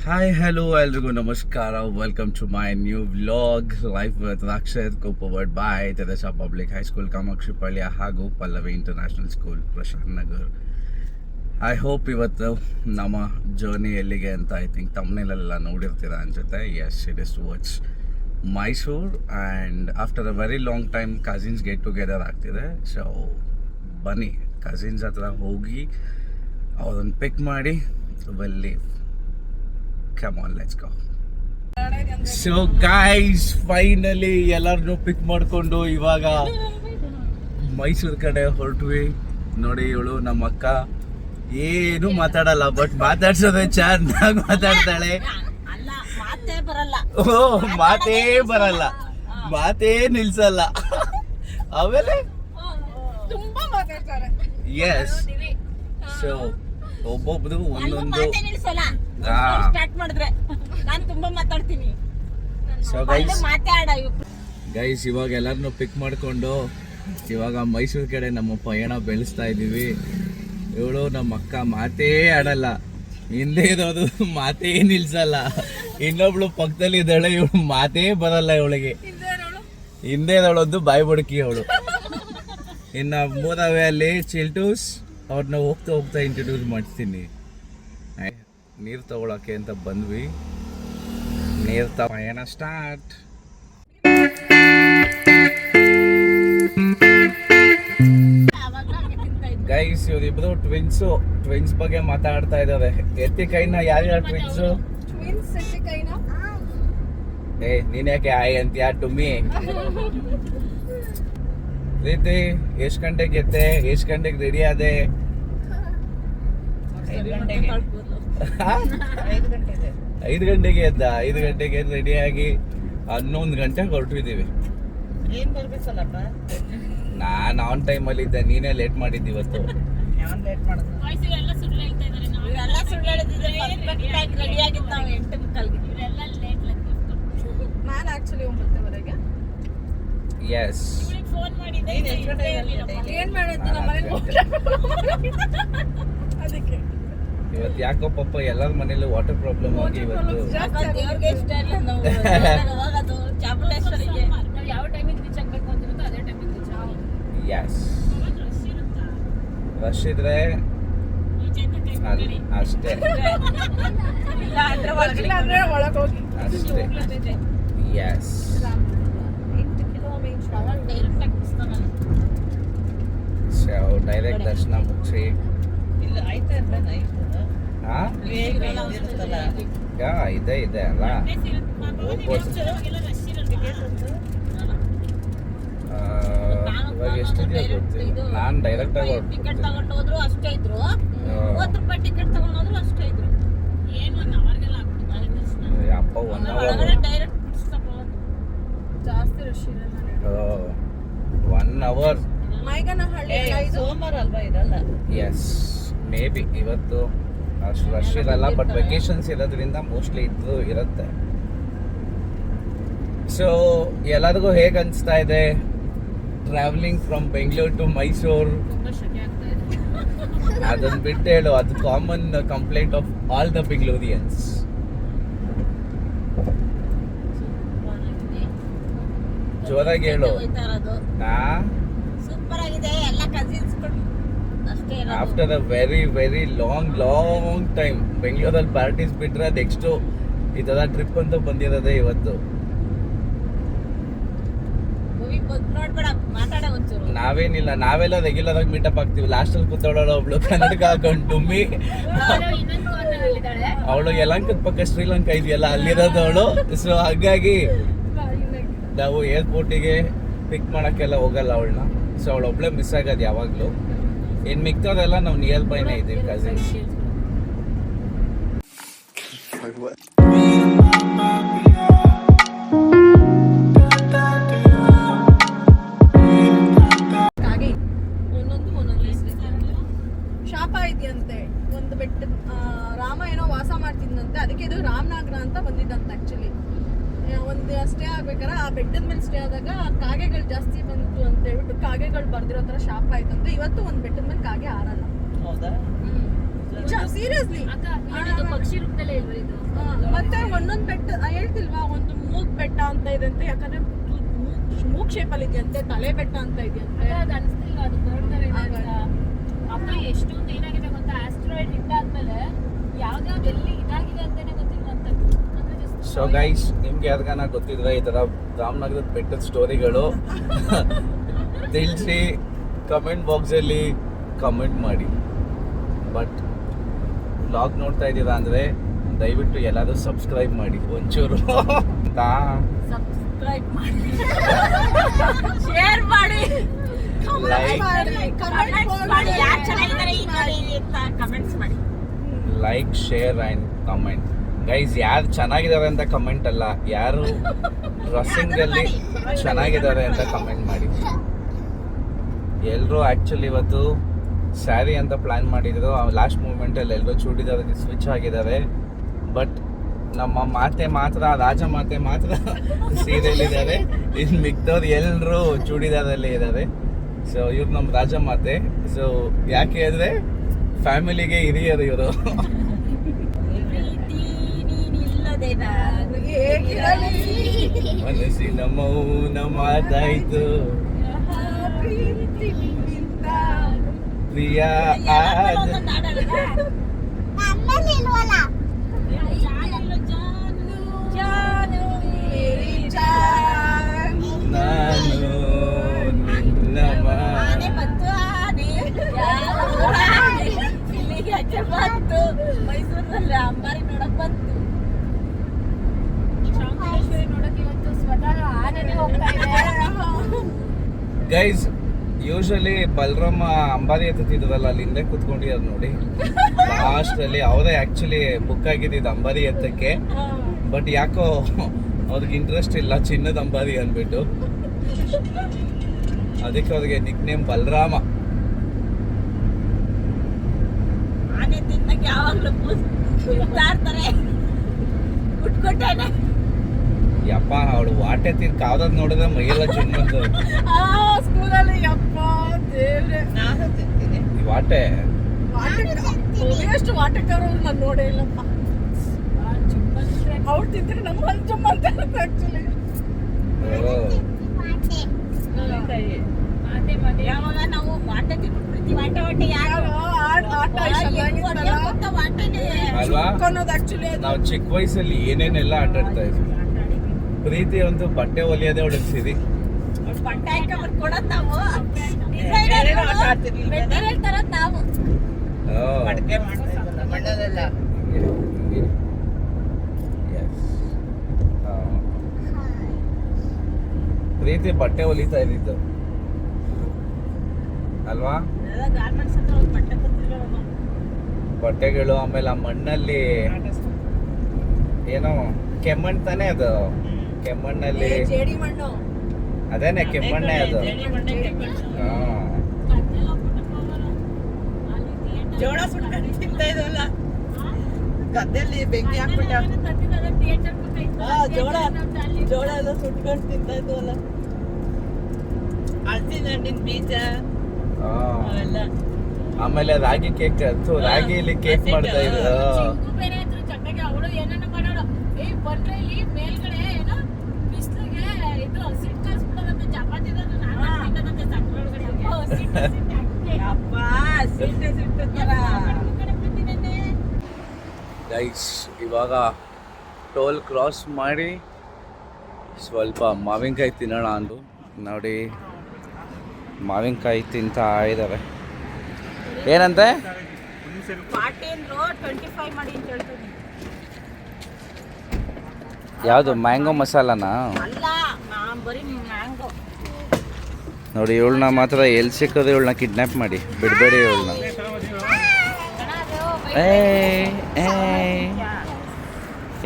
Hi hello ಎಲ್ರಿಗೂ ನಮಸ್ಕಾರ. Welcome to my new vlog life with Rakshath co powered by Teresa public high school Kamakshipalya ಹಾಗೂ Pallavi international school Prashanth Nagar. I hope ಇವತ್ತು ನಮ್ಮ journey ಎಲ್ಲಿಗೆ ಅಂತ ಐ ಥಿಂಕ್ ತಮ್ಮನೇಲೆಲ್ಲ ನೋಡಿರ್ತೀರ ಅನ್ಸುತ್ತೆ. Yes, it is towards Mysuru and after a very long time cousins get together ಆಗ್ತಿದೆ. So ಬನ್ನಿ ಕಸಿನ್ಸ್ ಹತ್ರ ಹೋಗಿ ಅವ್ರನ್ನ ಪಿಕ್ ಮಾಡಿ will leave. Come on, let's go. So guys, finally ಎಲ್ಲರನ್ನೂ ಪಿಕ್ ಮಾಡಿಕೊಂಡು ಇವಾಗ ಮೈಸೂರು ಕಡೆ ಹೊರಟ್ವಿ. ನೋಡಿ, ಇವಳು ನಮ್ಮ ಅಕ್ಕ ಏನು ಮಾತಾಡಲ್ಲ, ಬಟ್ ಮಾತಾಡ್ಸೋದೇ ಚೆನ್ನಾಗಿ ಮಾತಾಡ್ತಾಳೆ. ಮಾತೇ ಬರಲ್ಲ, ಮಾತೇ ನಿಲ್ಸಲ್ಲ. ಆಮೇಲೆ ಎಸ್, ಸೊ ಒಬ್ಬೊಬ್ರು ಒಂದೊಂದು ಸ್ಟಾರ್ಟ್ ಮಾಡಿದ್ರೆ ನಾನು ತುಂಬಾ ಮಾತಾಡ್ತೀನಿ. ಸೊ ಗೈಸ್ ಇವಾಗ ಎಲ್ಲರನ್ನೂ ಪಿಕ್ ಮಾಡಿಕೊಂಡು ಇವಾಗ ಮೈಸೂರು ಕಡೆ ನಮ್ಮ ಪಯಣ ಬೆಳೆಸ್ತಾ ಇದ್ದೀವಿ. ಇವಳು ನಮ್ಮ ಅಕ್ಕ ಮಾತೇ ಆಡಲ್ಲ, ಹಿಂದೆ ಇರೋದು ಮಾತೇ ನಿಲ್ಸಲ್ಲ. ಇನ್ನೊಬ್ಳು ಪಕ್ಕದಲ್ಲಿ ಇದ್ದಾಳೆ, ಇವಳು ಮಾತೇ ಬರಲ್ಲ. ಇವಳಿಗೆ ಹಿಂದೆ ಇರೋಳೊಂದು ಬಾಯಿ ಬುಡಕಿ ಅವಳು. ಇನ್ನು ಮೂರವೇ ಅಲ್ಲಿ ಚಿಲ್ಟೂಸ್, ಅವ್ರನ್ನ ಹೋಗ್ತಾ ಹೋಗ್ತಾ ಇಂಟ್ರೊಡ್ಯೂಸ್ ಮಾಡ್ತೀನಿ. ನೀರು ತಗೊಳಕ್ಕೆ ಅಂತ ಬಂದ್ವಿ. ನೀರು ಪಯಣ ಸ್ಟಾರ್ಟ್. ಗೈಸ್ ಇವರಿಬ್ರು ಟ್ವಿನ್ಸ್ ಬಗ್ಗೆ ಮಾತಾಡ್ತಾ ಇದ್ದಾರೆ. ಎತ್ತಿ ಕೈನ ಯಾರ್ಯಾರು ಟ್ವಿನ್ಸು? ನೀನ್ ಯಾಕೆ ಆಯ್ ಅಂತೀಯ ಟುಮ್ಮಿ? ಪ್ರೀತಿ ಎಷ್ಟು ಗಂಟೆಗೆ ಎತ್ತೆ, ಎಷ್ಟು ಗಂಟೆಗೆ ರೆಡಿ ಆದೆ? 5 ಗಂಟೆಗೆ ಎದ್ದ. 5 ಗಂಟೆಗೆ ರೆಡಿಯಾಗಿ 11 ಗಂಟೆಗೆ ಹೊರಟಿದ್ದೀವಿ. ನಾನು ಆನ್ ಟೈಮಲ್ಲಿ ಇದ್ದೆ, ನೀನೇ ಲೇಟ್ ಮಾಡಿದ್ದಿ ಇವತ್ತು. ಎಸ್, ಇವತ್ತು ಯಾಕೋ ಪಾಪ ಎಲ್ಲರ ಮನೇಲಿ ವಾಟರ್ ಪ್ರಾಬ್ಲಮ್ ಆಗಿ ಇವತ್ತು ಎಸ್ ರಶ್ ಇದ್ರೆ ಅಷ್ಟೇ ಎಸ್. ಡೈರೆಕ್ಟ್ ದರ್ಶನ ಮುಗಿಸಿ ಇದೆ ಅಲ್ಲ ಹೋಗ್ಬೋದು. ಇವಾಗ ಎಷ್ಟಿದೆಯೋ ಗೊತ್ತಿಲ್ಲ. ನಾನು ಡೈರೆಕ್ಟ್ ಆಗಿ ಅಪ್ಪ 1 ಅವರ್ ಎಸ್. ಮೇ ಬಿ ಇವತ್ತು ಅಷ್ಟು ರಶ್ ಇರಲ್ಲ, ಬಟ್ ವೆಕೇಶನ್ಸ್ ಇರೋದ್ರಿಂದ ಮೋಸ್ಟ್ಲಿ ಇದ್ದು ಇರುತ್ತೆ. ಸೊ ಎಲ್ಲರಿಗೂ ಹೇಗೆ ಅನಿಸ್ತಾ ಇದೆ travelling from Bengaluru to Mysuru? ಅದನ್ನು ಬಿಟ್ಟು ಹೇಳು, ಅದು common complaint of all the Bengalurians. ಜೋರಾಗಿ ಹೇಳು. After a very long time ಬೆಂಗಳೂರಲ್ಲಿ ಪಾರ್ಟೀಸ್ ಬಿಟ್ರೆ ನೆಕ್ಸ್ಟು ಈ ಥರ ಟ್ರಿಪ್ ಅಂತ ಬಂದಿರೋದೆ ಇವತ್ತು. ನಾವೇನಿಲ್ಲ, ನಾವೆಲ್ಲ ರೆಗ್ಯುಲರ್ ಆಗಿ ಮೀಟಪ್ ಆಗ್ತೀವಿ. ಲಾಸ್ಟಲ್ಲಿ ಕೂತ್ಕೊಳ್ಳೋಳು ಒಬ್ಳು ಕನ್ನಡಕ ಹಾಕೊಂಡು ಟುಮ್ಮಿ, ಅವಳು ಯಲಹಂಕದ ಪಕ್ಕ ಶ್ರೀಲಂಕಾ ಇದೆಯಲ್ಲ ಅಲ್ಲಿರೋದು ಅವಳು. ಸೊ ಹಾಗಾಗಿ ನಾವು ಏರ್ಪೋರ್ಟಿಗೆ ಪಿಕ್ ಮಾಡೋಕ್ಕೆಲ್ಲ ಹೋಗಲ್ಲ ಅವಳನ್ನ. ಸೊ ಅವಳು ಒಬ್ಳೆ ಮಿಸ್ ಆಗೋದು ಯಾವಾಗಲೂ. ಇನ್ನು ಮಿಕ್ತೋರೆಲ್ಲ ನಾವು ನಿಯರ್ ಬೈನೇ ಇದ್ದೀವಿ ಕಸಿನ್ಸ್. ಶಾಪ ಇದೆಯಂತೆ ಒಂದು ಬೆಟ್ಟ. ರಾಮ ಏನೋ ವಾಸ ಮಾಡ್ತಿದ್ದಂತೆ, ಅದಕ್ಕೆ ಇದು ರಾಮನಗರ ಅಂತ ಬಂದಿದ್ದಂತೆ. ಆಕ್ಚುಲಿ ಒಂದು ಸ್ಟೇ ಆಗ್ಬೇಕಾದ್ರೆ ಆ ಬೆಟ್ಟದ ಮೇಲೆ ಸ್ಟೇ ಆದಾಗ ಕಾಗೆಗಳು ಜಾಸ್ತಿ ಬಂತು ಅಂತ ಹೇಳ್ಬಿಟ್ಟು ಕಾಗೆಗಳು ಬರ್ದಿರೋ ತರ ಶಾಪ ಆಯ್ತಂತೆ. ಇವತ್ತು ಒಂದು ಬೆಟ್ಟದ ಮೇಲೆ ಕಾಗೆ ಹಾರಲ್ಲ. ಹೌದಾ? ಸೀರಿಯಸ್ಲಿ ಪಕ್ಷಿ ರೂಪದಲ್ಲೇ ಇಲ್ವಾ ಇದು? ಗೊತ್ತಿಲ್ವಾ ಒಂದು ಮೂಗ್ ಬೆಟ್ಟ ಅಂತ ಇದೆ ಅಂತೆ, ಯಾಕಂದ್ರೆ ಮೂಗ್ ಶೇಪ್ ಅಲ್ಲಿ ಇದೆಯಂತೆ, ತಲೆ ಬೆಟ್ಟ ಅಂತ ಇದೆಯಂತೆ. ಅದು ಅನಿಸ್ತಿಲ್ಲ, ಅದು ನೋಡ್ತಾರೆ ಅಪ್ಪ ಎಷ್ಟೊಂದು ಏನಾಗಿದೆ ಗೊತ್ತಾ, ಆಸ್ಟ್ರಾಯ್ಡ್ ಇದ್ದಾದ್ಮೇಲೆ ಯಾವ್ದಾವ್ದು ಎಲ್ಲಿ ಇದಾಗಿದೆ ಅಂತಾನೆ ಗೊತ್ತಿಲ್ಲ ಅಂತ. ಸೊ ಗೈಸ್, ನಿಮ್ಗೆ ಯಾರಿಗಾನ ಗೊತ್ತಿದ್ರೆ ಈ ಥರ ರಾಮನಗರದ ಬೆಟ್ಟದ ಸ್ಟೋರಿಗಳು ತಿಳಿಸಿ ಕಮೆಂಟ್ ಬಾಕ್ಸಲ್ಲಿ ಕಮೆಂಟ್ ಮಾಡಿ. ಬಟ್ ವ್ಲಾಗ್ ನೋಡ್ತಾ ಇದ್ದೀರಾ ಅಂದರೆ ದಯವಿಟ್ಟು ಎಲ್ಲಾದರೂ ಸಬ್ಸ್ಕ್ರೈಬ್ ಮಾಡಿ ಒಂಚೂರು ಸಬ್ಸ್ಕ್ರೈಬ್ ಮಾಡಿ, ಶೇರ್ ಮಾಡಿ, like share and comment. Guys, ಯಾರು ಚೆನ್ನಾಗಿದ್ದಾರೆ ಅಂತ ಕಮೆಂಟ್ ಅಲ್ಲ, ಯಾರು ಡ್ರೆಸ್ಸಿಂಗಲ್ಲಿ ಚೆನ್ನಾಗಿದ್ದಾರೆ ಅಂತ ಕಮೆಂಟ್ ಮಾಡಿ. ಎಲ್ಲರೂ ಆ್ಯಕ್ಚುಲಿ ಇವತ್ತು ಸ್ಯಾರಿ ಅಂತ ಪ್ಲ್ಯಾನ್ ಮಾಡಿದ್ರು, ಲಾಸ್ಟ್ ಮೂಮೆಂಟಲ್ಲಿ ಎಲ್ಲರೂ ಚೂಡಿದಾರ್ಗೆ ಸ್ವಿಚ್ ಆಗಿದ್ದಾರೆ. ಬಟ್ ನಮ್ಮ ಮಾತೆ ಮಾತ್ರ, ರಾಜ ಮಾತೆ ಮಾತ್ರ ಸೀರೆಯಲ್ಲಿದ್ದಾರೆ. ಇನ್ನು ಮಿಕ್ದವ್ರು ಎಲ್ಲರೂ ಚೂಡಿದಾರಲ್ಲೇ ಇದ್ದಾರೆ. ಸೊ ಇವ್ರು ನಮ್ಮ ರಾಜ ಮಾತೆ. ಸೊ ಯಾಕೆ ಅಂದರೆ ಫ್ಯಾಮಿಲಿಗೆ ಹಿರಿಯರು ಇವರು. ಮನಸ್ಸಿನ ಮೌನ ಮಾತಾಯ್ತು, ಪ್ರಿಯ ನಾನು ನಿನ್ನ ಮೈಸೂರಿನಲ್ಲಿ ಅಂಬಾರಿ ನೋಡಕ್ ಬಂತು. ಚಾಮುಂಡೇಶ್ವರಿ ನೋಡಕ್ ಇವತ್ತು ಸ್ವತಃ ಆನೆನೇ ಹೋಗ್ತಾ ಇದೆ. ಗೈಸ್, ಯೂಶಲಿ ಬಲರಾಮ ಅಂಬಾರಿ ಎತ್ತಿದ್ರಲ್ಲ, ಅಲ್ಲಿ ಹಿಂದೆ ಕುತ್ಕೊಂಡಿದ್ದಾರೆ ನೋಡಿ. ಲಾಸ್ಟ್ ಅಲ್ಲಿ ಅವರೇ ಆಕ್ಚುಲಿ ಬುಕ್ ಆಗಿದ್ದು ಅಂಬಾರಿ ಎತ್ತಕ್ಕೆ. ಬಟ್ ಯಾಕೋ ಅವ್ರಿಗೆ ಇಂಟ್ರೆಸ್ಟ್ ಇಲ್ಲ ಚಿನ್ನದ ಅಂಬಾರಿ ಅಂದ್ಬಿಟ್ಟು, ಅದಕ್ಕೆ ಅವ್ರಿಗೆ ನಿಕ್ ನೇಮ್ ಬಲರಾಮ. ಆನೆ ತಿನ್ನಕ್ಕೆ ಯಾವಾಗ್ಲೂ ಇರ್ತಾರೆ. ಯಪ್ಪ, ಅವಳು ವಾಟೆ ತಿನ್ ಕಾವ್ದದ್ ನೋಡಿದ್ರೆ ಮೈಯೆಲ್ಲ ಚಿನ್ನದ್ದು. ಸ್ಕೂಲಲ್ಲಿ ಯಪ್ಪ ದೇವ್ರೆ, ನಾನು ತಿಂತೀನಿ ಈ ವಾಟೆ. ಎಷ್ಟು ವಾಟೆಕಾರವ್ರು ನಾನು ನೋಡೇ ಇಲ್ಲಪ್ಪ. ಅವ್ರು ತಿಂದ್ರೆ ನಮ್ಮ ಹಂಚಮ್ಮ ಅಂತ ಇರುತ್ತೆ ಆಕ್ಚುಲಿ. ಯಾವಾಗ ನಾವು ವಾಟೆ ತಿನ್ಬಿಡ್ತೀವಿ, ವಾಟೆ ವಾಟೆ ಯಾರು ಆಟ ಅಲ್ವಾ? ಆಕ್ಚುಲಿ ನಾವು ಚಿಕ್ಕ ವಯಸ್ಸಲ್ಲಿ ಏನೇನೆಲ್ಲ ಆಟ ಆಡ್ತಾ ಇದ್ವಿ. ಪ್ರೀತಿ ಅಂತೂ ಬಟ್ಟೆ ಹೊಲಿಯೋದೇ ಹೊಡೆಸಿದಿ. ಬಟ್ಟೆ ಹಾಕೊಂಡ್ ಕೊಡೋದ್ ನಾವು, ಮೆಟೀರಿಯಲ್ ತರದ್ ನಾವು. ಪ್ರೀತಿ ಬಟ್ಟೆ ಹೊಲಿತಾ ಇದ್ದಿದ್ದು ಅಲ್ವಾ? ಗಾರ್ಮೆಂಟ್ಸ್ ಹತ್ರ ಒಂದು ಬಟ್ಟೆ ಕೊಡ್ತಿದ್ರು, ಬಟ್ಟೆಗಳು. ಆಮೇಲೆ ಆ ಮಣ್ಣಲ್ಲಿ ಏನೋ ಕೆಮ್ಮಣ್ಣ್ ತಾನೇ ಅದು, ಕೆಮ್ಮಣ್ಣಲ್ಲಿ ಜೇಡಿ ಮಣ್ಣು, ಅದೇನೆ ಕೆಮ್ಮಣ್ಣೆ ಅದು. ಜೋಳ ಸುಟ್ಕೊಂಡು ತಿಂತಾ ಇದ್ವಲ್ಲ ಗದ್ದೆಯಲ್ಲಿ, ಬೆಂಕಿ ಹಾಕ್ಬಿಟ್ಟು ಜೋಳ ಎಲ್ಲ ಸುಟ್ಕೊಂಡು ತಿಂತಾ ಇದ್ವಲ್ಲ, ಹಲಸಿನ ಹಣ್ಣಿನ ಬೀಜ ಅವೆಲ್ಲ. ಆಮೇಲೆ ರಾಗಿ ಕೇಕ್, ರಾಗಿಲಿ ಕೇಕ್ ಮಾಡ್ತಾ ಇದ್ರು. ಅವಳು ಏನೇನೋ ಮಾಡೋಳು, ಬಂದ್ರೆ ಇಲ್ಲಿ ಮೇಲ್ಗಡೆ ಏನೋ ಬಿಸಿಲಿಗೆ ಇದು ಸಿಟ್ಟು ಕಲ್ಸ್ಬಿಡೋದಂತೆ, ಚಪಾತಿ ಗೈಸ್, ಇವಾಗ ಟೋಲ್ ಕ್ರಾಸ್ ಮಾಡಿ ಸ್ವಲ್ಪ ಮಾವಿನಕಾಯಿ ತಿನ್ನೋಣ ಅಂದು ನೋಡಿ. ಮಾವಿನಕಾಯಿ ತಿಂತಾ ಇದ್ದಾರೆ. ಏನಂತೆ? 25 ಮಾಡಿ ಅಂತ ಹೇಳ್ತೀನಿ. ಯಾವುದು ಮ್ಯಾಂಗೋ ಮಸಾಲಾನಾ? ಅಲ್ಲ, ಬರೀ ಮ್ಯಾಂಗೋ. ನೋಡಿ, ಇವಳನ್ನ ಮಾತ್ರ ಎಲ್ಲಿ ಸಿಕ್ಕೋದು ಇವಳನ್ನ ಕಿಡ್ನಾಪ್ ಮಾಡಿ ಬಿಡಬೇಡಿ ಇವಳನ್ನ.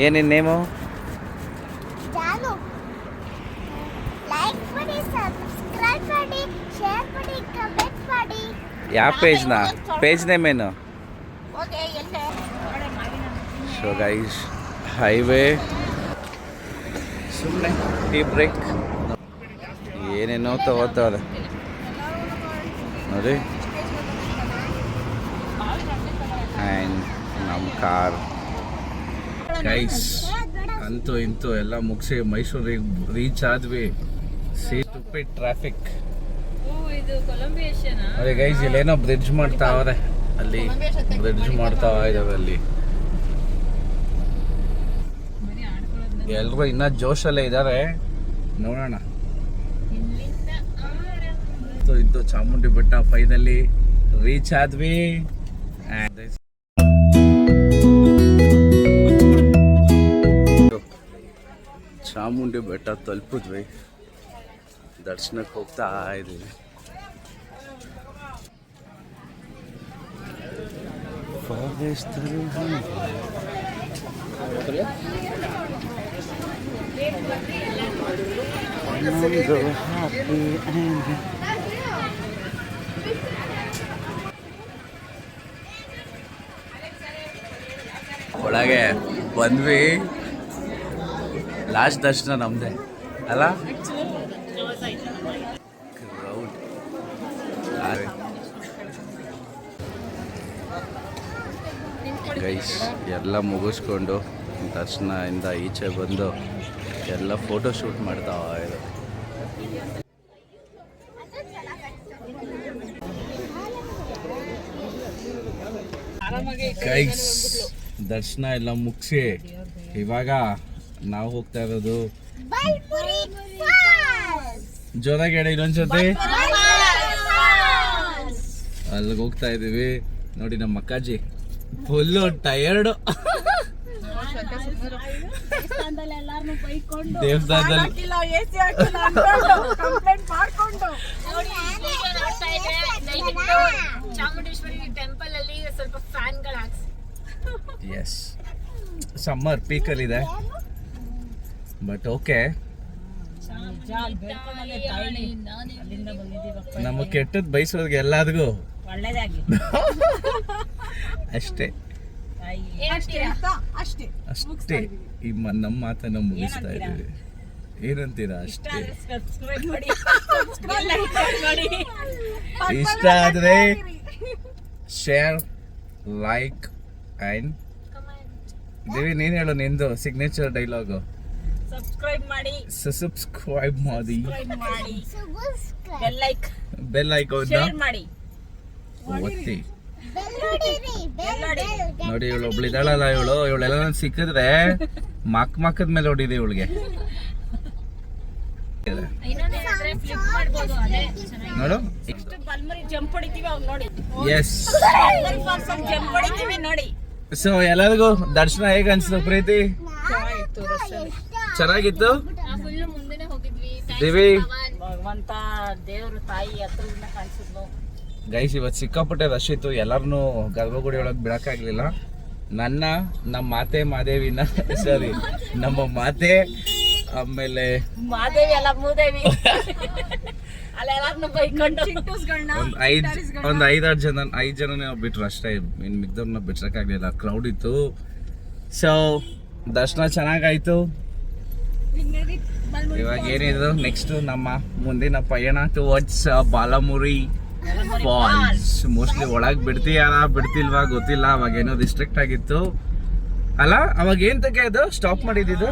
ಏನಿನ್ ನೇಮು? ಯಾವ ಪೇಜ್ನ? ಪೇಜ್ ನೇಮ್ ಏನು? ಸೊ ಗೈಸ್, ಹೈವೇ ಸುಮ್ಮನೆ ಟೀ ಬ್ರೇಕ್ ಏನೇನೋ ತಗೋತಾವ್ರೆ ನೋಡಿ. ಆ್ಯಂಡ್ ನಮ್ಮ ಕಾರ್ ಗೈಸ್ ಅಂತೂ ಇಂತೂ ಎಲ್ಲ ಮುಗಿಸಿ ಮೈಸೂರಿಗೆ ರೀಚ್ ಆದ್ವಿ. Stupid traffic. ಓ ಇದು ಕೊಲಂಬಿಯೇಷನ್ ಅದೇ ಗೈಸ್ ಇಲ್ಲೇನೋ ಬ್ರಿಡ್ಜ್ ಮಾಡ್ತಾವ್ರೆ, ಅಲ್ಲಿ ಬ್ರಿಡ್ಜ್ ಮಾಡ್ತಾ ಇದಾವೆ ಅಲ್ಲಿ. ಬರೀ ಆಡ್ಕೊಳ್ಳೋದ್ನ ಎಲ್ರು ಇನ್ನ ಜೋಶಲ್ಲೇ ಇದ್ದಾರೆ, ನೋಡೋಣ. ಇಲ್ಲಿಂದ ಇದ್ದು ಚಾಮುಂಡಿ ಬೆಟ್ಟ ಫೈನಲಿ ರೀಚ್ ಆದ್ವಿ. ಚಾಮುಂಡಿ ಬೆಟ್ಟ ತಲುಪಿದ್ವಿ, ದರ್ಶನಕ್ಕೆ ಹೋಗ್ತಾ ಇದೀವಿ. ಒಳಗೆ ಬಂದ್ವಿ. ಲಾಸ್ಟ್ ದರ್ಶನ ನಮ್ದೆ ಅಲ್ಲ. ಕ್ರೌಡ್ ಗೈಸ್ ಎಲ್ಲ ಮುಗಿಸ್ಕೊಂಡು ದರ್ಶನದಿಂದ ಈಚೆ ಬಂದು ಎಲ್ಲ ಫೋಟೋ ಶೂಟ್ ಮಾಡ್ತಾ ಇದ್ದಾರೆ. ಗೈಸ್ ದರ್ಶನ ಎಲ್ಲ ಮುಗಿಸಿ ಇವಾಗ ನಾವು ಹೋಗ್ತಾ ಇರೋದು ಜೋರಾಗಿ ಹೇಳಿ ಇನ್ನೊಂದ್ಸತಿ. ಅಲ್ಲಿಗೆ ಹೋಗ್ತಾ ಇದೀವಿ. ನೋಡಿ ನಮ್ಮ ಅಕ್ಕಾಜಿ ಫುಲ್ಲು ಟಯರ್ಡು. ದೇವಸ್ಥಾನದಲ್ಲಿ ಚಾಮುಂಡೇಶ್ವರಿ ಟೆಂಪಲ್ ಅಲ್ಲಿ ಸ್ವಲ್ಪ ಫ್ಯಾನ್ಗಳು ಹಾಕ್ಸಿ. ಎಸ್ ಸಮ್ಮರ್ ಪೀಕಲ್ಲಿದೆ, ಬಟ್ ಓಕೆ. ನಮ್ಮ ಕೆಟ್ಟದ್ ಬಯಸೋರ್ಗೆ ಎಲ್ಲಾದ್ಗೂ ಅಷ್ಟೇ ಅಷ್ಟೇ. ಈ ನಮ್ಮ ಮಾತನ್ನ ಮುಗಿಸ್ತಾ ಇದೀವಿ. ಏನಂತೀರಾ? ಅಷ್ಟೇ. ಇಷ್ಟ ಆದ್ರೆ ಶೇರ್, ಲೈಕ್ ಅಂಡ್ ದೇವಿ ನೀನ್ ಹೇಳು ನಿಂದು ಸಿಗ್ನೇಚರ್ ಡೈಲಾಗು. ಸಬ್ಸ್ಕ್ರೈಬ್ ಮಾಡಿ, ಸಬ್ಸ್ಕ್ರೈಬ್ ಮಾಡಿ, ಬೆಲ್ ಐಕಾನ್ ಮಾಡಿ, ಒತ್ತಿ. ನೋಡಿ ಇವಳು ಒಬ್ಳಿದಾಳಲ್ಲ, ಇವಳೆಲ್ಲ ಸಿಕ್ಕಿದ್ರೆ ಮಕ್ಕದ ಮೇಲೆ ಹೊಡಿದೆ ಇವಳಿಗೆ. ನೋಡು ಎಸ್. ಸೊ ಎಲ್ಲರಿಗೂ ದರ್ಶನ ಹೇಗ ಅನ್ಸ್ತು ಪ್ರೀತಿ? ಚೆನ್ನಾಗಿತ್ತು. ದೇವಿ ಭಗವಂತ ದೇವ್ರು ತಾಯಿ ಹತ್ರದಿಂದ ಕಾಣಿಸಿದ್ಲು. ಗೈಸ್ ಇವತ್ತು ಸಿಕ್ಕಾಪಟ್ಟೆ ರಶ್ ಇತ್ತು, ಎಲ್ಲರನ್ನೂ ಗರ್ಭಗುಡಿ ಒಳಗೆ ಬಿಡಕ್ಕಾಗ್ಲಿಲ್ಲ. ನಮ್ಮ ಮಾತೆ ಮಾದೇವಿನ ಸರಿ ನಮ್ಮ ಮಾತೆ, ಆಮೇಲೆ ಮಾದೇವಿ ಅಲ್ಲ ಮೂದೇವಿ ಅಲ್ಲೆಲ್ಲಾರನ್ನು ಬೈಕೊಂಡು ಒಂದು 5 ಜನ ಬಿಟ್ರು ಅಷ್ಟೇ. ಇನ್ನು ಮಿಗ್ದವ್ರನ್ನ ಬಿಡ್ಸಕ್ಕಾಗ್ಲಿಲ್ಲ, ಕ್ರೌಡ್ ಇತ್ತು. ಸೊ ದರ್ಶನ ಚೆನ್ನಾಗಾಯ್ತು. ಇವಾಗ ಏನಿದ್ರು ನೆಕ್ಸ್ಟ್ ನಮ್ಮ ಮುಂದಿನ ಪಯಣ ಟುವರ್ಡ್ಸ್ ಬಾಲಮುರಿ ಫಾಲ್ಸ್. ಮೋಸ್ಟ್ಲಿ ಒಳಗೆ ಬಿಡ್ತಿಲ್ವಾ ಗೊತ್ತಿಲ್ಲ. ಅವಾಗ ಏನೋ ರಿಸ್ಟ್ರಿಕ್ಟ್ ಆಗಿತ್ತು ಅಲ್ಲ. ಅವಾಗ ಏನ್ ತಕ್ಕೆ ಅದು ಸ್ಟಾಪ್ ಮಾಡಿದ್ದು?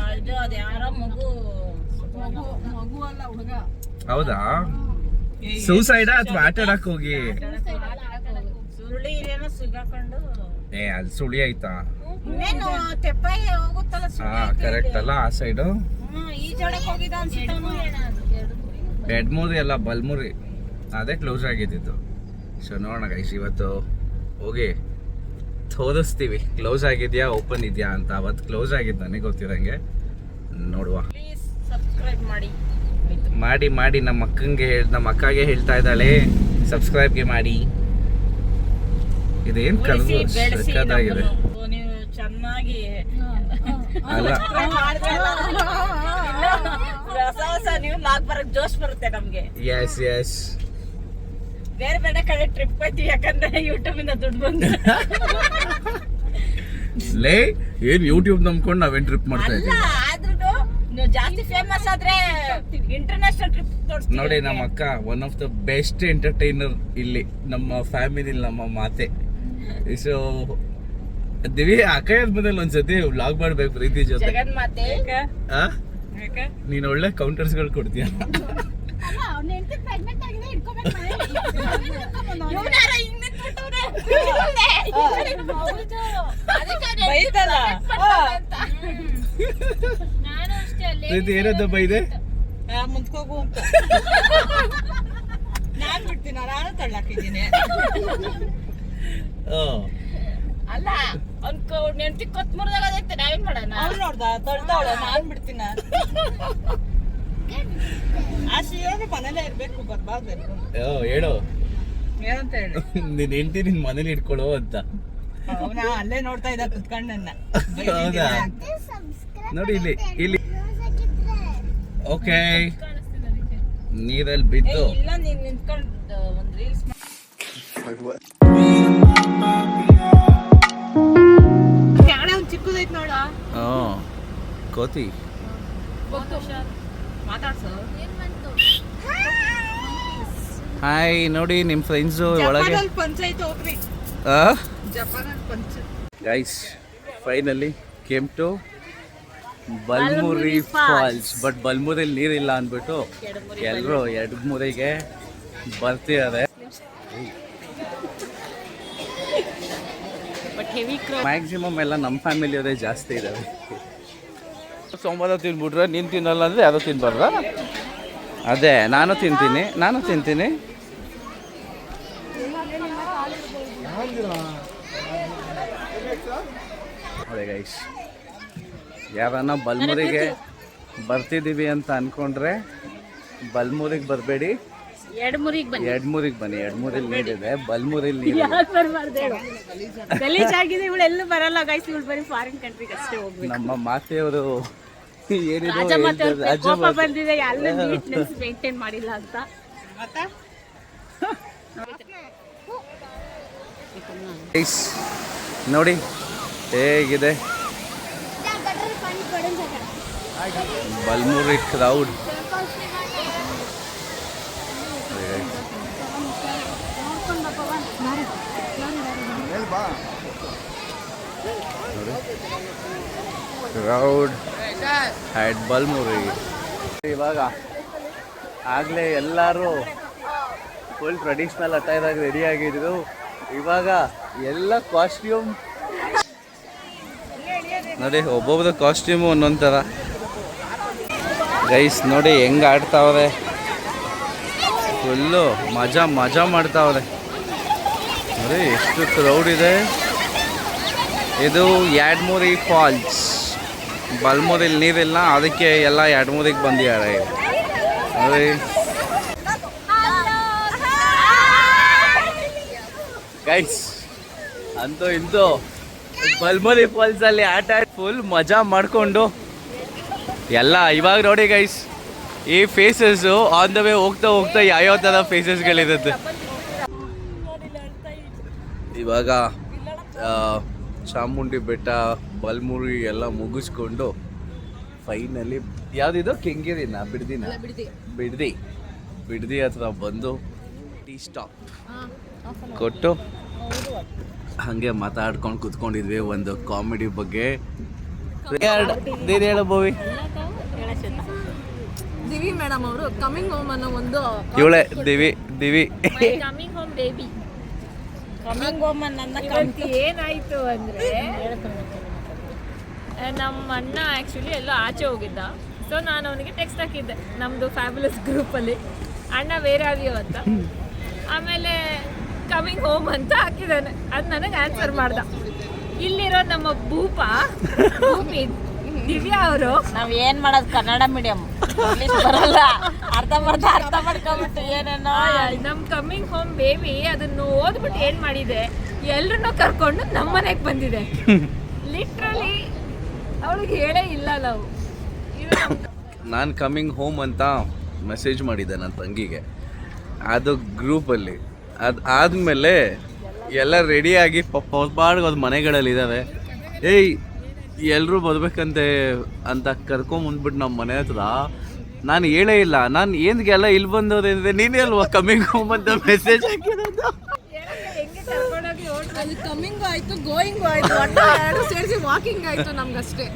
ಹೌದಾ? ಸೂಸೈಡಾ ಅಥವಾ ಆಟ ಆಡಕ್ ಹೋಗಿ? ಅದು ಸುಳಿ ಆಯ್ತಾ? ಕರೆಕ್ಟ್ ಅಲ್ಲ ಆ ಸೈಡು. ಎಡ್ಮೂರಿ ಅಲ್ಲ ಬಲ್ಮುರಿ, ಅದೇ ಕ್ಲೋಸ್ ಆಗಿದ್ದು. ಸೊ ನೋಡೋಣ ಗೈಸ್, ಇವತ್ತು ಹೋಗಿ ತೋರಿಸ್ತೀವಿ ಕ್ಲೋಸ್ ಆಗಿದ್ಯಾ ಓಪನ್ ಇದೆಯಾ ಅಂತ. ಅವತ್ತು ಕ್ಲೋಸ್ ಆಗಿದ್ದು ನನಗೆ ಗೊತ್ತಿರಂಗೆ. ನೋಡುವ. ಮಾಡಿ ನಮ್ಮ ಅಕ್ಕಗೆ ಹೇಳ್ತಾ ಇದ್ದಾಳೆ ಸಬ್ಸ್ಕ್ರೈಬ್ಗೆ ಮಾಡಿ. ಇದೇನ್ ಕರ್ದು ಸಕ್ಕತ್ತಾಗಿದೆ ಚೆನ್ನಾಗಿ ಅಲ್ಲ. ನೀವು ಬರಕ್ ಜೋಶ್ ಬರುತ್ತೆ ನಮ್ಗೆ. ಎಸ್ ಬೇರೆ ಕಡೆ ಟ್ರಿಪ್ ಹೋಯ್ತೀವಿ, ಯಾಕಂದ್ರೆ ಯೂಟ್ಯೂಬ್ ಇಂದ ದುಡ್ಡು ಬಂದು. ಲೇ ಏನ್ ಯೂಟ್ಯೂಬ್ ನಂಬ್ಕೊಂಡು ನಾವೇನ್ ಟ್ರಿಪ್ ಮಾಡ್ತಾ ಇದ್ದೀವಿ? ಆದ್ರೂ ನೀವು ಜಾಸ್ತಿ ಫೇಮಸ್ ಆದ್ರೆ ಇಂಟರ್ನ್ಯಾಷನಲ್ ಟ್ರಿಪ್ ತೋರಿಸ್ತೀವಿ. ನೋಡಿ ನಮ್ಮ ಅಕ್ಕ one of the best entertainer ಇಲ್ಲಿ ನಮ್ಮ ಫ್ಯಾಮಿಲಿ, ನಮ್ಮ ಮಾತೆ. ಸೊ ದಿವಿ ಅಕ್ಕಯ್ಯದ ಮನೇಲಿ ಒಂದ್ಸತಿ ವ್ಲಾಗ್ ಮಾಡ್ಬೇಕು ಪ್ರೀತಿ ಜೊತೆ. ಜಗನ್ಮಾತೆ ಆ? ನೀನ್ ಒಳ್ಳೆ ಕೌಂಟರ್ಸ್ಗಳು ಕೊಡ್ತೀಯ. ನಾನು ಅಷ್ಟೇ ಅಲ್ಲೇ ಪ್ರೀತಿ ಏನದಪ್ಪ ಇದೆ? ಮುಂದ್ಕೋಗು ಅಂತ ನಾನ್ ಬಿಡ್ತೀನಿ, ನಾನು ತಳ್ಳಾಕಿದ್ದೀನಿ. ಅಲ್ಲ ಅವ್ನ್ ನೆಂಟಿ ಕೊತ್ಮೂರ್ದಾಗೈತೆ ನಾವೇನ್ ಮಾಡೋಣ? ಅವ್ರು ನೋಡ್ದ ತಳ್ತಾವಳ, ನಾನ್ ಬಿಡ್ತೀನ. ಆಸೆ ಏನು ಮನೇಲೆ ಇರ್ಬೇಕು, ಬರ್ಬಾರ್ದು. ಹೇಳು ಏನಂತ ಹೇಳಿ ನಿನ್ ಹೆಂಡತಿ ನಿನ್ ಮನೇಲಿ ಇಟ್ಕೊಳ್ಳೋ ಅಂತ. ಅವನ ಅಲ್ಲೇ ನೋಡ್ತಾ ಇದ್ದ ಕುತ್ಕೊಂಡ್ ನನ್ನ. ಹೌದಾ? ನೋಡಿ ಇಲ್ಲಿ ಇಲ್ಲಿ. ಓಕೆ, ನೀರಲ್ಲಿ ಬಿದ್ದು ಇಲ್ಲ, ನೀನ್ ನಿಂತ್ಕೊಂಡು ಒಂದ್ ರೀಲ್ಸ್ ಒಂದ್ ಚಿಕ್ಕದೈತ್ ನೋಡ. ಕೋತಿ ಮಾತಾಡ್ಸು. ಹಾಯ್. ನೋಡಿ ನಿಮ್ ಫ್ರೆಂಡ್ಸ್ ಒಳಗೆ. ಜಪಾನಲ್ಲಿ ಪಂಚಾಯತ್ ಹೋಗ್ರಿ, ಜಪಾನಲ್ಲಿ panchayat. Guys finally came to Balmuri falls. But ಬಲ್ಮುರಿಲಿ ನೀರಿಲ್ಲ ಅಂದ್ಬಿಟ್ಟು ಎಲ್ಲರೂ ಎಡಮುರಿಗೆ ಬರ್ತಿದ್ದಾರೆ. ಮ್ಯಾಕ್ಸಿಮಮ್ ಎಲ್ಲ ನಮ್ಮ ಫ್ಯಾಮಿಲಿಯವರೇ ಜಾಸ್ತಿ ಇದ್ದಾವೆ. ಸೋಮವಾರ ತಿನ್ಬಿಟ್ರೆ ನೀನು ತಿನ್ನಲ್ಲ ಅಂದರೆ ಯಾರೋ ತಿನ್ಬಾರ್ದ? ಅದೇ ನಾನು ತಿಂತೀನಿ. ಅದೇ ಗೈಸ್, ಯಾರನ್ನ ಬಲ್ಮುರಿಗೆ ಬರ್ತಿದ್ದೀವಿ ಅಂತ ಅನ್ಕೊಂಡ್ರೆ ಬಲ್ಮುರಿಗೆ ಬರಬೇಡಿ, ಎಡಮುರಿಗೆ ಬನ್ನಿ. ಎಡಮೂರಲ್ಲಿ ನೀರಿದೆ, ಬಲ್ಮೂರಲ್ಲಿ ನೀರಿದೆ. ಗಲೀಜಾಗಿದೆ, ಇವಳು ಎಲ್ಲೂ ಬರಲ್ಲ ಗೈಸ್, ಇವಳು ಬರೀ ಫಾರಿನ್ ಕಂಟ್ರಿಗೆ ಅಷ್ಟೇ ಹೋಗ್ಬೇಕು. ನಮ್ಮ ಮಾತೆಯವರು ಏನಿದೆ ಕೋಪ ಬಂದಿದೆ, ಎಲ್ಲ ನೀಟ್ನೆಸ್ ಮೇಂಟೈನ್ ಮಾಡಿಲ್ಲ ಅಂತ. ನೋಡಿ ಹೇಗಿದೆ Balmuri crowd. Crowd at Balmuri. ಇವಾಗ ಆಗಲೇ ಎಲ್ಲರೂ ಫುಲ್ ಟ್ರೆಡಿಷ್ನಲ್ ಅಟೈರಾಗಿ ರೆಡಿ ಆಗಿದ್ರು. ಇವಾಗ ಎಲ್ಲ ಕಾಸ್ಟ್ಯೂಮ್ ನೋಡಿ, ಒಬ್ಬೊಬ್ರು ಕಾಸ್ಟ್ಯೂಮು ಒಂದೊಂದು ಥರ. ಗೈಸ್ ನೋಡಿ ಹೆಂಗೆ ಆಡ್ತಾವ್ರೆ, ಫುಲ್ಲು ಮಜಾ ಮಾಡ್ತಾವ್ರೆ. ನೋಡಿ ಎಷ್ಟು ಕ್ರೌಡ್ ಇದೆ. ಇದು ಎಡಮುರಿ ಫಾಲ್ಸ್. ಬಲ್ಮುರಿಲಿ ನೀರಿಲ್ಲ, ಅದಕ್ಕೆ ಎಲ್ಲ ಎಡಮುರಿಗೆ ಬಂದಿದ್ದಾರೆ ನೋಡಿ. ಗೈಸ್ ಅಂತೂ ಇಂತೂ ಬಲ್ಮುರಿ ಫಾಲ್ಸ್ ಅಲ್ಲಿ ಆಟ ಫುಲ್ ಮಜಾ ಮಾಡಿಕೊಂಡು ಎಲ್ಲ. ಇವಾಗ ನೋಡಿ ಗೈಸ್, ಈ ಫೇಸಸ್ಸು ಆನ್ ದ ವೇ ಹೋಗ್ತಾ ಯಾವ್ಯಾವ ಥರ ಫೇಸಸ್ಗಳಿರುತ್ತೆ. ಇವಾಗ ಚಾಮುಂಡಿ ಬೆಟ್ಟ, ಬಲ್ಮುರಿ ಎಲ್ಲ ಮುಗಿಸ್ಕೊಂಡು ಫೈನಲಿ ಯಾವುದಿದು ಕೆಂಗೇರಿನ ಬಿಡ್ದಿ ಹತ್ರ ಬಂದು ಟೀ ಸ್ಟಾಪ್ ಕೊಟ್ಟು ಹಾಗೆ ಮಾತಾಡ್ಕೊಂಡು ಕುತ್ಕೊಂಡಿದ್ವಿ ಒಂದು ಕಾಮಿಡಿ ಬಗ್ಗೆ. ಹೇಳು ಬೋವಿ. ದಿವಿ ಮೇಡಮ್ ಅವರು ಕಮಿಂಗ್ ಹೋಮ್ ಅನ್ನೋ ಒಂದು ಇವಳೆ Divi coming home baby. Coming home ನನ್ನ ಏನಾಯ್ತು ಅಂದ್ರೆ, ನಮ್ಮ ಅಣ್ಣ ಆ್ಯಕ್ಚುಲಿ ಎಲ್ಲೋ ಆಚೆ ಹೋಗಿದ್ದ. ಸೊ ನಾನು ಅವನಿಗೆ ಟೆಕ್ಸ್ಟ್ ಹಾಕಿದ್ದೆ ನಮ್ಮದು ಫ್ಯಾಬ್ಯುಲಸ್ ಗ್ರೂಪಲ್ಲಿ, ಅಣ್ಣ ವೇರ್ ಆರ್ ಯು ಅಂತ. ಆಮೇಲೆ ಕಮಿಂಗ್ ಹೋಮ್ ಅಂತ ಹಾಕಿದ್ದಾನೆ. ಅದು ನನಗೆ ಆನ್ಸರ್ ಮಾಡ್ದ. ಇಲ್ಲಿರೋ ನಮ್ಮ ಭೂಪಿ ದಿವ್ಯಾ ಅವರು, ನಾವ್ ಏನ್ ಮಾಡೋದು, ಕನ್ನಡ ಮೀಡಿಯಂ, ಇಂಗ್ಲಿಷ್ ಬರಲ್ಲ, ಅರ್ಧ ಮಾಡ್ಕೊಂಬಿಟ್ಟು ಏನೇನೋ. ನಮ್ಮ ಕಮಿಂಗ್ ಹೋಮ್ ಬೇಬಿ ಅದನ್ನು ಓದ್ಬಿಟ್ಟು ಏನು ಮಾಡಿದೆ, ಎಲ್ಲರನ್ನೂ ಕರ್ಕೊಂಡು ನಮ್ಮ ಮನೆಗೆ ಬಂದಿದೆ. ಲಿಟ್ರಲಿ ಅವಳಿಗೆ ಹೇಳೇ ಇಲ್ಲ ನಾವು. ನಾನು ಕಮಿಂಗ್ ಹೋಮ್ ಅಂತ ಮೆಸೇಜ್ ಮಾಡಿದ್ದೆ ನನ್ನ ತಂಗಿಗೆ, ಅದು ಗ್ರೂಪಲ್ಲಿ. ಅದು ಆದಮೇಲೆ ಎಲ್ಲ ರೆಡಿಯಾಗಿ ಹೊಸಬಾಡ್ಗೋದು ಮನೆಗಳಲ್ಲಿದ್ದಾವೆ. ಏಯ್ ಎಲ್ಲರೂ ಬರ್ಬೇಕಂತೆ ಅಂತ ಕರ್ಕೊಂಬಂದ್ಬಿಟ್ಟು ನಮ್ಮ ಮನೆ ಹತ್ರ. ನಾನು ಹೇಳೇ ಇಲ್ಲ, ನಾನು ಏನ್ಗೆಲ್ಲ ಇಲ್ಲಿ ಬಂದವ್ರೆ ಅಂದರೆ ನೀನೇ ಅಲ್ವಾ ಕಮಿಂಗ್ ಹೋಮ್ ಅಂತ ಮೆಸೇಜ್ ಹಾಕಿರೋದು. ಹೆಂಗೆ ಕರ್ಕೊಂಡೋಗಿ ಓಟ್ ಅದು ಕಮ್ಮಿಂಗು ಆಯ್ತು ಗೋಯಿಂಗು ಆಯ್ತು ಎರಡು ಸೇರಿಸಿ ವಾಕಿಂಗ್ ಆಯ್ತು ನಮ್ಗಷ್ಟೇ.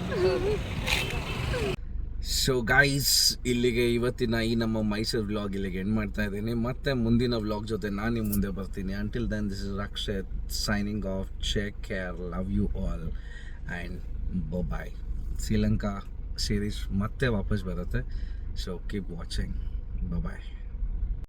ಸೊ ಗೈಸ್, ಇಲ್ಲಿಗೆ ಇವತ್ತಿನ ಈ ನಮ್ಮ ಮೈಸೂರು ವ್ಲಾಗ್ ಇಲ್ಲಿಗೆ ಎಂಡ್ ಮಾಡ್ತಾ ಇದ್ದೀನಿ. ಮತ್ತೆ ಮುಂದಿನ ವ್ಲಾಗ್ ಜೊತೆ ನಾನು ನಿಮ್ಮ ಮುಂದೆ ಬರ್ತೀನಿ. Until then, this is Akshat signing off. Take care, love you all and bye. Sri Lanka series ಮತ್ತೆ ವಾಪಸ್ ಬರುತ್ತೆ. So keep watching. ಬಾಯ್.